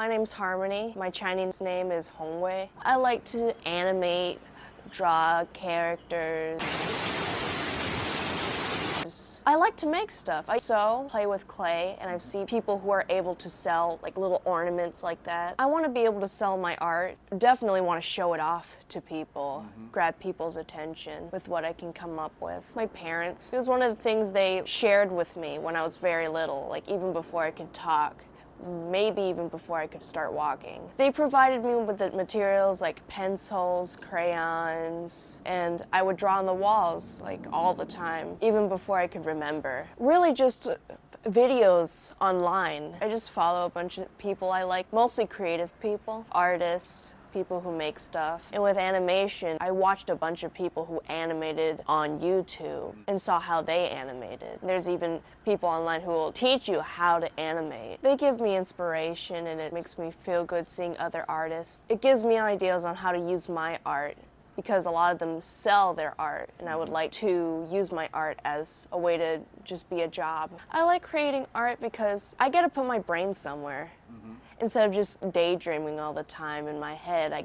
My name's Harmony. My Chinese name is Hongwei. I like to animate, draw characters. I like to make stuff. I sew, play with clay, and I've seen people who are able to sell like little ornaments like that. I want to be able to sell my art. Definitely want to show it off to people, grab people's attention with what I can come up with. My parents, it was one of the things they shared with me when I was very little, like even before I could talk. Maybe even before I could start walking. They provided me with the materials like pencils, crayons, and I would draw on the walls like all the time, even before I could remember. Really just videos online. I just follow a bunch of people I like, mostly creative people, artists, people who make stuff. And with animation, I watched a bunch of people who animated on YouTube and saw how they animated. There's even people online who will teach you how to animate. They give me inspiration and it makes me feel good seeing other artists. It gives me ideas on how to use my art because a lot of them sell their art and I would like to use my art as a way to just be a job. I like creating art because I get to put my brain somewhere. Instead of just daydreaming all the time in my head, I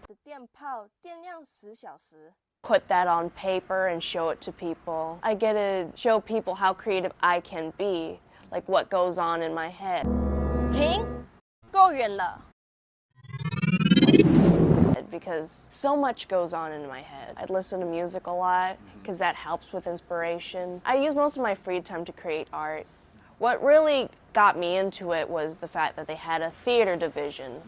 put that on paper and show it to people. I get to show people how creative I can be, like what goes on in my head. 停，够远了。 Because so much goes on in my head. I listen to music a lot because that helps with inspiration. I use most of my free time to create art. What really got me into it was the fact that they had a theater division,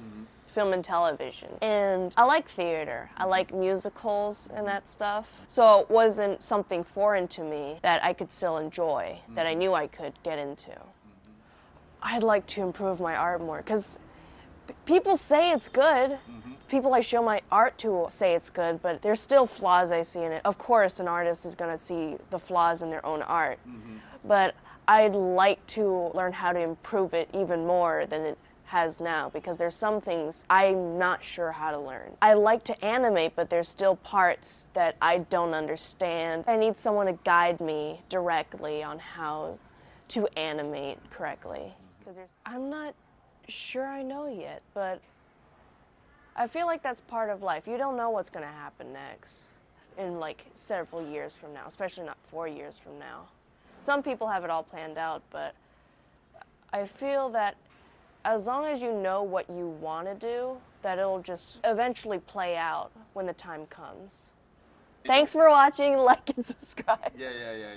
film and television. And I like theater. I like musicals and that stuff. So it wasn't something foreign to me that I could still enjoy, that I knew I could get into. I'd like to improve my art more because people say it's good. People I show my art to say it's good, but there's still flaws I see in it. Of course, an artist is going to see the flaws in their own art. But I'd like to learn how to improve it even more than it has now because there's some things I'm not sure how to learn. I like to animate, but there's still parts that I don't understand. I need someone to guide me directly on how to animate correctly. I'm not sure I know yet, but I feel like that's part of life. You don't know what's going to happen next in like several years from now, especially not 4 years from now. Some people have it all planned out, but I feel that as long as you know what you want to do, that it'll just eventually play out when the time comes. Thanks for watching, like and subscribe. Yeah.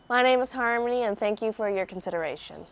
My name is Harmony, and thank you for your consideration.